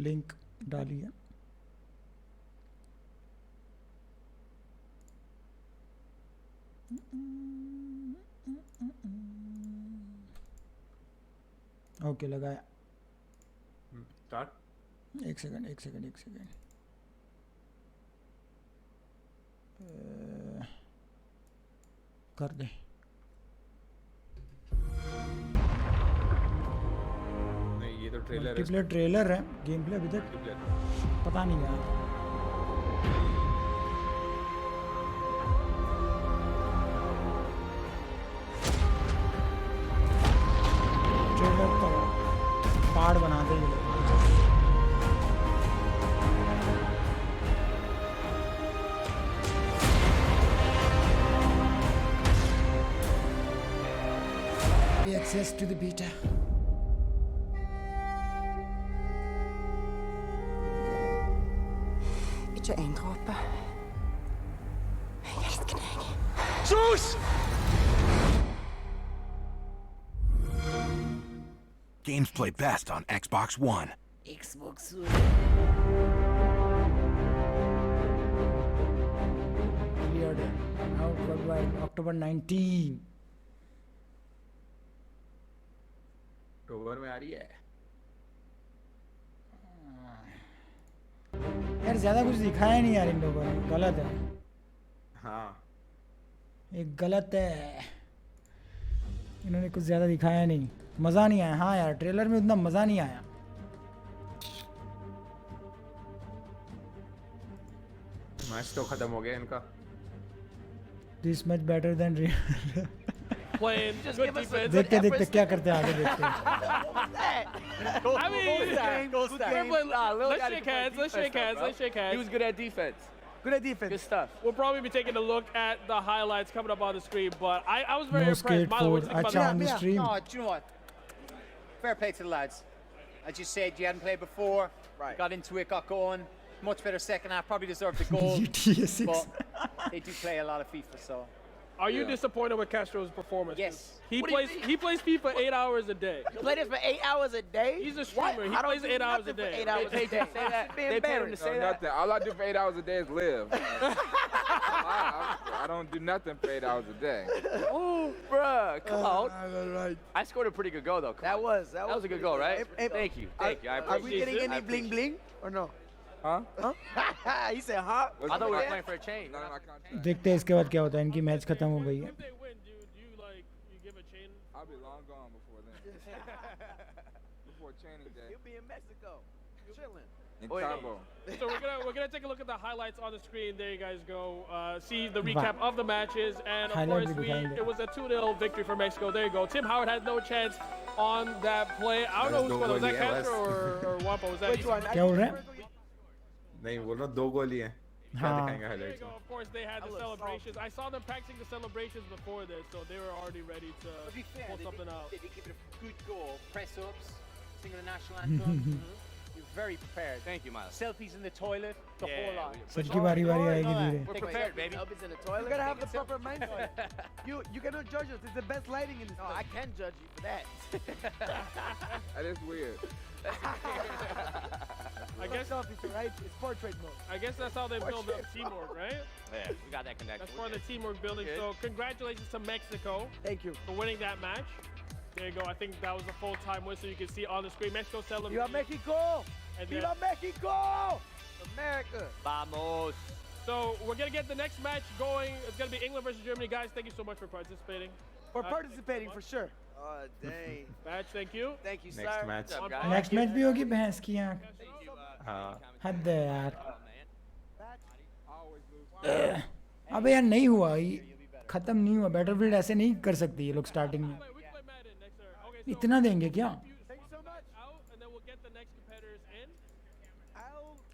लिंक डाली है ओके लगाया स्टार्ट एक सेकंड कर दे नहीं ये तो ट्रेलर है मल्टीप्लेयर ट्रेलर है गेम प्ले अभी तक पता नहीं यार ट्रेलर तो पहाड़ बना दे ये लोग access to the beta. Ikke en dråpe. Jeg elsker deg. Sus! Games play best on Xbox One. Xbox Pre-order out worldwide October 19. अक्टूबर में आ रही है यार ज्यादा कुछ दिखाया नहीं यार इन लोगों ने गलत है हाँ एक गलत है इन्होंने कुछ ज्यादा दिखाया नहीं मजा नहीं आया हाँ यार ट्रेलर में उतना मजा नहीं आया मैच तो खत्म हो गया इनका this much better than real Playing good defense. देखते देखते क्या करते हैं आगे देखते हैं I mean, Go stack. let's shake hands. Let's shake hands. Let's shake hands. He was good at defense. Good at defense. Good stuff. We'll probably be taking a look at the highlights coming up on the screen, but I was very No impressed. Milo, what do you think Acha about on the that? stream. No, do you know what? Fair play to the lads. As you said, you hadn't played before. Right. Got into it, got going. Much better second half. Probably deserved the goal. GTA 6. But they do play a lot of FIFA, so. Are you disappointed with Castro's performance? Yes. He What do you plays. He plays FIFA 8 hours a day. You play this for 8 hours a day? He's a streamer. He plays 8 hours a day. 8 hours a day. Say that. They paid him to say that. nothing. All I do for 8 hours a day is live. I don't do nothing for 8 hours a day. Oh, bruh, come on. I scored a pretty good goal, though. That was a good goal, right? Thank you. I appreciate it. Are we getting any bling bling or no? Huh? He said, huh? I thought we were playing for a change. देखते हैं इसके बाद क्या होता है इनकी match खत्म हो गई है If they win, dude, you give a chain? I'll be long gone before then. Before training day. You'll be in Mexico. Chilling. In Cabo. So we're gonna take a look at the highlights on the screen. There you guys go. See the recap of the matches, and of Highlight course भी दिखाएंगे. it was a 2-0 victory for Mexico. There you go. Tim Howard had no chance on that play. I don't know who scored. Was that Castro or Wampa? Was that? Which one? क्या बोल रहे हैं नहीं बोल रहा 2 गोल ही हैं क्या हाँ दिखाएंगे There you highlights go. Of course, they had the celebrations. I saw them practicing the celebrations before this, so they were already ready to To be fair, pull something out. they did give it a good goal. Press ups, singing the national anthem. You're very prepared. Thank you, Miles. Selfies in the toilet, the whole lot. सबकी बारी baari आएगी धीरे We're prepared, baby. Elvis in the toilet. You gotta have the proper mindset. You cannot judge us. It's the best lighting in this. No, I can judge you for that. that is weird I guess Selfies, right? It's portrait mode. I guess that's how they build up teamwork, right? Yeah, we got that connection. That's part of the teamwork building. So congratulations to Mexico Thank you. for winning that match. There you go. I think that was a full-time whistle. You can see on the screen. Mexico celebrating. Viva Mexico! And Viva Mexico! America! Vamos. So we're gonna get the next match going. It's gonna be England versus Germany, guys. Thank you so much for participating. For participating, for sure. Oh, dang. Match, thank you. Thank you, Next sir. match. What's up, guys? Next match भी होगी भैंस की आँख हाँ हद है यार अबे यार नहीं हुआ ये ख़त्म नहीं हुआ बैटलफील्ड ऐसे नहीं कर सकती ये लोग स्टार्टिंग में इतना देंगे क्या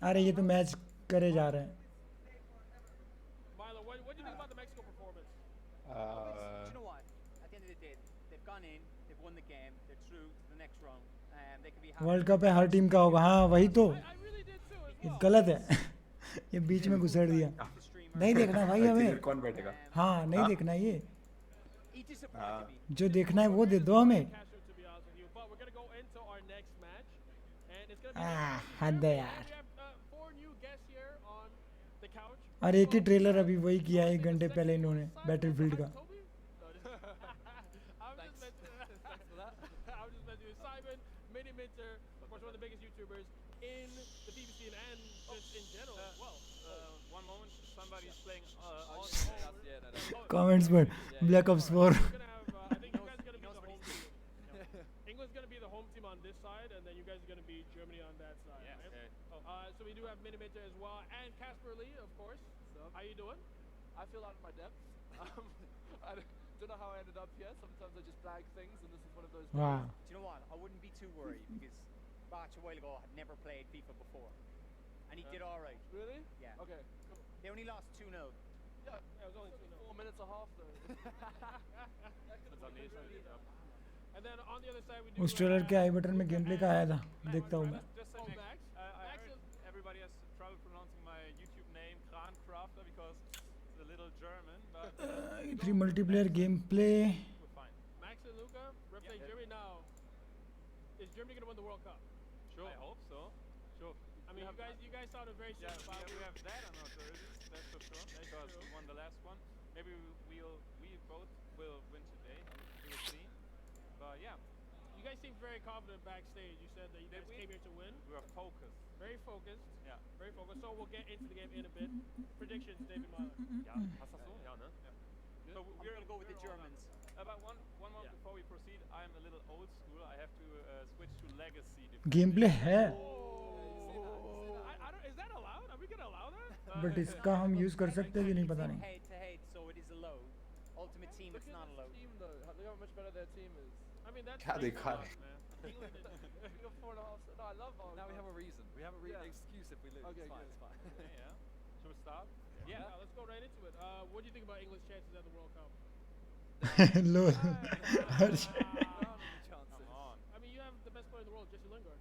अरे ये तो मैच करे जा रहे हैं वर्ल्ड कप है हर टीम का होगा हाँ वही तो ये गलत है ये बीच में घुसेड़ दिया नहीं देखना भाई हमें कौन बैठेगा हाँ नहीं देखना ये जो देखना है वो दे दो हमें हद है यार और एक ही ट्रेलर अभी वही किया 1 घंटे पहले इन्होंने बैटलफील्ड का Comments but Black Ops 4 England's going to be the home team on this side, and then you guys are going to be Germany on that side. Yeah, right? Okay. So we do have Minimator as well, and Casper Lee, of course. How you doing? I feel out of my depth. I don't know how I ended up here. Sometimes I just flag things, and this is one of those. Wow. Do you know what? I wouldn't be too worried because Batch a while ago had never played FIFA before, and he did all right. Really? Yeah. Okay. Cool. They only lost 2-0. Yeah, it was only 4 minutes and a half though. And then on the other side we do. उस trailer के आई button में game play का आया था देखता हूँ मैं Just say Max. I heard everybody has trouble pronouncing my YouTube name Krancrafter because it's a little German, but 3 multiplayer game play we're fine. Max and Luca representing Germany now. Is Germany going to win the World Cup? Sure. I hope so. Sure. I mean, you guys sounded very Yeah, serious about we have that on our jerseys, that's for sure. Because we won the last one. Maybe we both will win today. We will see. But yeah. You guys seem very confident backstage. You said that you guys came here to win. We are focused. Very focused. Yeah. Very focused. So we'll get into the game in a bit. Predictions, David Mahler. Ja, passt das so? Ja, ne? Yeah. So We're going to go with the Germans. About one more before we proceed, I'm a little old school. I have to switch to legacy. Game play है Is that allowed? Are we going to allow that? But इसका हम use कर सकते हैं कि नहीं पता नहीं Head to head, so it is allowed. Ultimate team, it's not allowed. Team though, look how much better their team is. I mean, that's क्या pretty देखा close, है? man. We got 4.5. No, I love our. Now we have a reason. We have a excuse if we lose. Okay, it's fine. good. It's fine. Yeah. Should we start? Yeah, let's go right into it. What do you think about England's chances at the World Cup? Low Come on. I mean, you have the best player in the world, Jesse Lingard.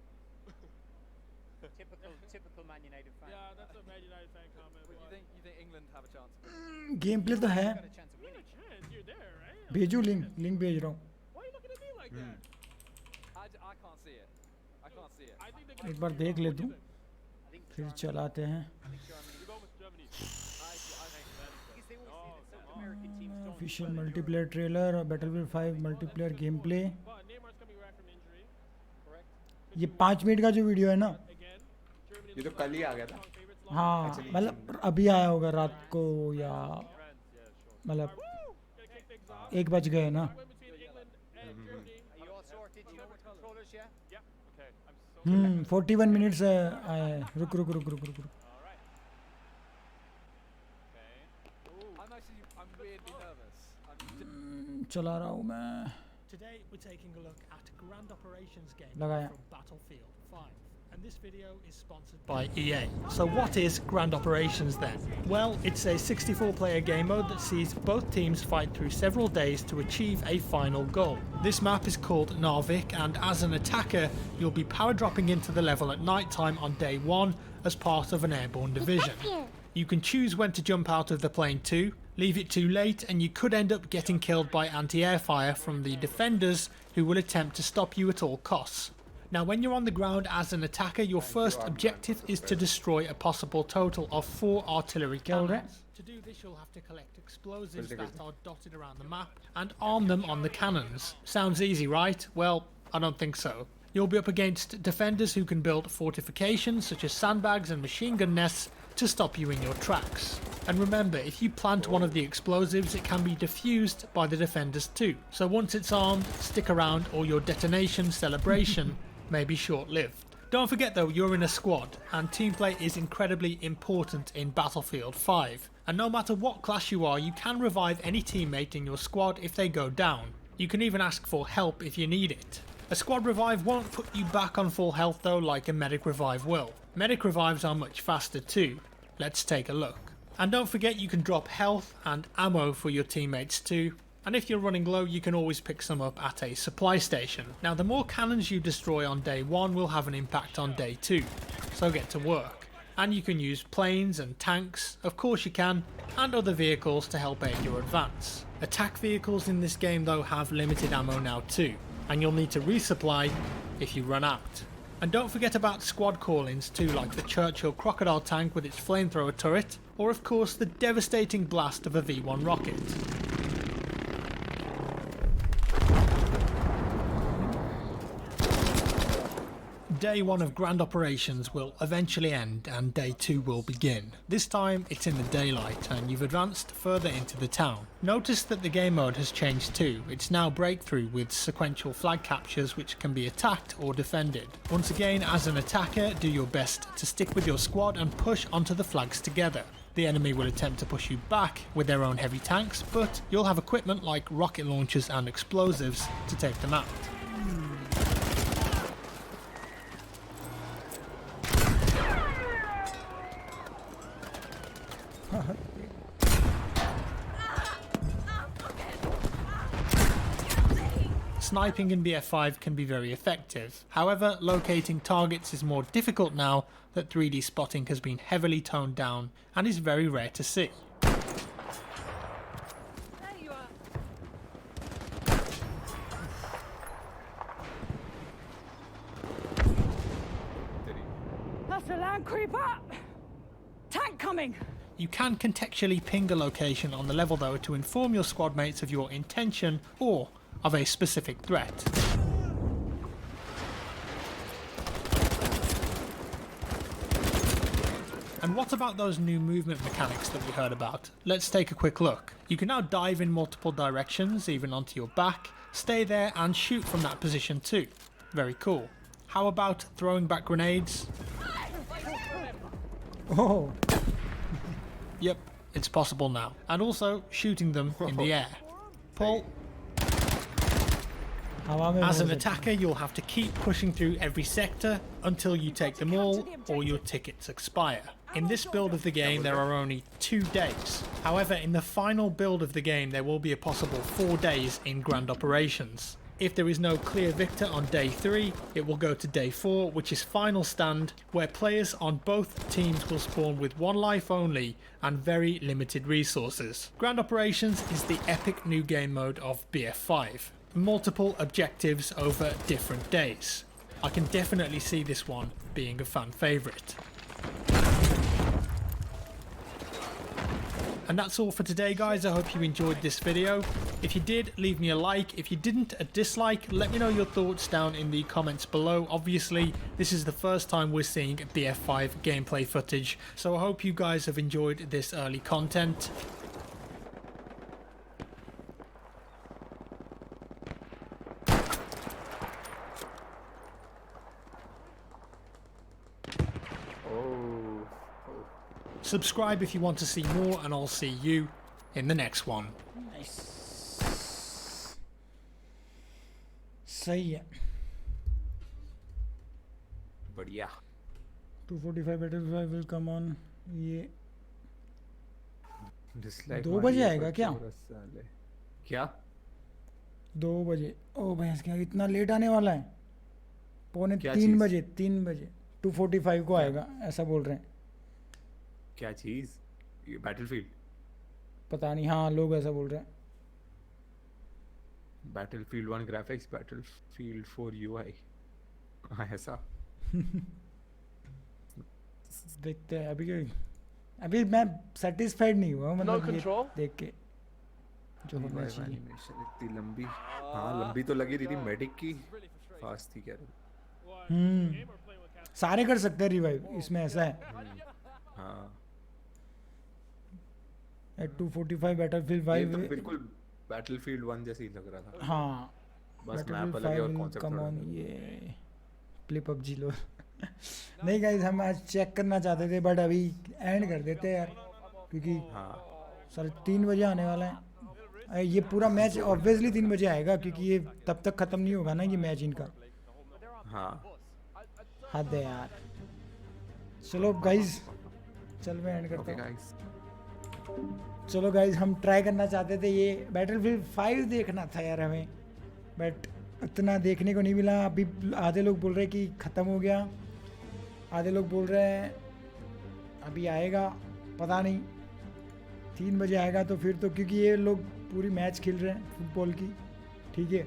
Typical Man United fan. Yeah, that's a Man United fan comment. But you think England have a chance? Game play तो है You have a chance. You're there, right? भेजो link भेज रहा हूँ Why are you looking at me like that? I can't see it. I can't see it. I think एक बार देख ले तू फिर चलाते हैं You go with Germany. Official multiplayer trailer और battlefield 5 multiplayer game play But Neymar's coming back from injury. Correct. ये 5 minute का जो वीडियो है ना ये तो कल ही आ गया था हाँ मतलब अभी आया होगा रात को या मतलब 1 बज गए ना Are you all sorted? You know what controllers, yeah? Yeah. Okay. I'm so. 41 minutes आए रुक I'm weirdly nervous. चला रहा हूँ मैं Today we're taking a look at a Grand Operations game लगाया from Battlefield 5. And this video is sponsored by EA. So what is Grand Operations then? Well, it's a 64-player game mode that sees both teams fight through several days to achieve a final goal. This map is called Narvik, and as an attacker, you'll be power dropping into the level at night time on day 1 as part of an airborne division. You can choose when to jump out of the plane too, leave it too late and you could end up getting killed by anti-air fire from the defenders who will attempt to stop you at all costs. Now when you're on the ground as an attacker, your first objective is to destroy a possible total of 4 artillery cannons. To do this you'll have to collect explosives that are dotted around the map and arm them on the cannons. Sounds easy, right? Well, I don't think so. You'll be up against defenders who can build fortifications such as sandbags and machine gun nests to stop you in your tracks. And remember, if you plant one of the explosives, it can be defused by the defenders too. So once it's armed, stick around or your detonation celebration may be short-lived. Don't forget though, you're in a squad, and team play is incredibly important in Battlefield 5. And no matter what class you are, you can revive any teammate in your squad if they go down. You can even ask for help if you need it. A squad revive won't put you back on full health though, like a medic revive will. Medic revives are much faster too. Let's take a look. And don't forget you can drop health and ammo for your teammates too. And if you're running low, you can always pick some up at a supply station. Now the more cannons you destroy on day 1 will have an impact on day 2, so get to work. And you can use planes and tanks, of course you can, and other vehicles to help aid your advance. Attack vehicles in this game though have limited ammo now too, and you'll need to resupply if you run out. And don't forget about squad call-ins too, like the Churchill Crocodile tank with its flamethrower turret, or of course the devastating blast of a V1 rocket. Day 1 of Grand Operations will eventually end and day 2 will begin. This time it's in the daylight and you've advanced further into the town. Notice that the game mode has changed too. It's now breakthrough with sequential flag captures which can be attacked or defended. Once again, as an attacker, do your best to stick with your squad and push onto the flags together. The enemy will attempt to push you back with their own heavy tanks, but you'll have equipment like rocket launchers and explosives to take them out. Sniping in BF5 can be very effective. However, locating targets is more difficult now that 3D spotting has been heavily toned down and is very rare to see. That's a land creeper! Tank coming! You can contextually ping a location on the level though to inform your squad mates of your intention or of a specific threat. And what about those new movement mechanics that we heard about? Let's take a quick look. You can now dive in multiple directions, even onto your back, stay there and shoot from that position too. Very cool. How about throwing back grenades? Oh. Yep, it's possible now. And also shooting them in the air. Pull. As an attacker, you'll have to keep pushing through every sector until you take them all or your tickets expire. In this build of the game, there are only 2 days. However, in the final build of the game, there will be a possible 4 days in Grand Operations. If there is no clear victor on day 3, it will go to day 4, which is Final Stand, where players on both teams will spawn with 1 life only and very limited resources. Grand Operations is the epic new game mode of BF5. Multiple objectives over different days. I can definitely see this one being a fan favourite. And that's all for today guys, I hope you enjoyed this video. If you did, leave me a like. If you didn't, a dislike. Let me know your thoughts down in the comments below. Obviously, this is the first time we're seeing BF5 gameplay footage, so I hope you guys have enjoyed this early content. Subscribe if you want to see more, and I'll see you in the next one. Nice. सही है. बढ़िया. 245 Battlefield will come on. ये 2 बजे बजे आएगा क्या? क्या? 2 बजे. ओ भैंस क्या इतना लेट आने वाला है? 3 बजे 3 बजे 245 को आएगा ऐसा बोल रहे हैं. क्या चीज? ये बैटलफील्ड? पता नहीं. हाँ लोग ऐसा बोल रहे हैं. Battlefield 1 graphics, battlefield 4 UI. हाँ ऐसा. देखते हैं अभी मैं सेटिस्फाइड नहीं हुआ मतलब ये देख के जो होना चाहिए. इतनी लंबी. हाँ लंबी तो लगी रही थी. मेडिक की फास्ट थी कह रहे. सारे कर सकते हैं रिवाइव इसमें, ऐसा है. हाँ. 245 बैटलफील्ड 5 तो बिल्कुल बैटलफील्ड 1 जैसे ही लग रहा था. हाँ बस मैप अलग है और कॉन्सेप्ट कम ऑन. ये प्ले पबजी लो. नहीं गाइस, हम आज चेक करना चाहते थे बट अभी एंड कर देते हैं यार. क्योंकि हाँ सर 3 बजे आने वाला है। ये पूरा मैच ऑब्वियसली 3 बजे आएगा क्योंकि ये तब तक ख़त्म नहीं होगा ना ये मैच इनका। हाँ हद है यार। चलो गाइज, चल मैं एंड करता हूँ। गाइस चलो गाइज, हम ट्राई करना चाहते थे ये बैटलफील्ड 5 देखना था यार हमें, बट उतना देखने को नहीं मिला। अभी आधे लोग बोल रहे हैं कि ख़त्म हो गया, आधे लोग बोल रहे हैं अभी आएगा, पता नहीं 3 बजे आएगा तो फिर तो, क्योंकि ये लोग पूरी मैच खेल रहे हैं फुटबॉल की, ठीक है,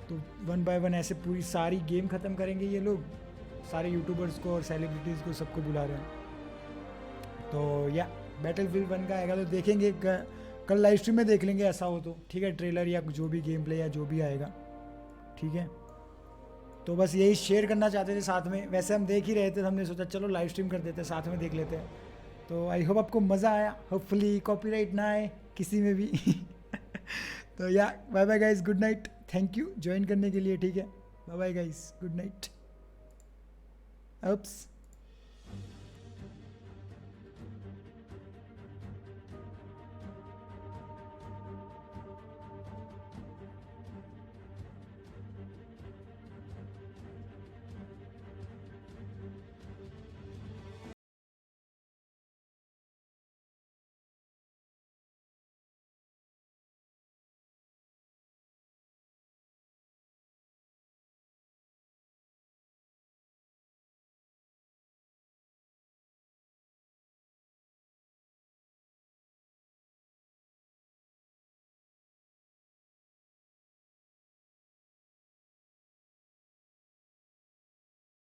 तो 1 बाय 1 ऐसे पूरी सारी गेम ख़त्म करेंगे ये लोग, सारे यूट्यूबर्स को और सेलिब्रिटीज़ को सबको बुला रहे हैं। तो या बैटलफील्ड 1 का आएगा तो देखेंगे, कल लाइव स्ट्रीम में देख लेंगे ऐसा हो तो, ठीक है, ट्रेलर या जो भी गेम प्ले या जो भी आएगा, ठीक है। तो बस यही शेयर करना चाहते थे साथ में, वैसे हम देख ही रहे थे तो हमने सोचा चलो लाइव स्ट्रीम कर देते हैं, साथ में देख लेते हैं। तो आई होप आपको मज़ा आया, होपफुली कॉपीराइट ना आए किसी में भी। तो या bye bye guys, good night, thank you join करने के लिए, ठीक है, bye bye guys, good night. Oops.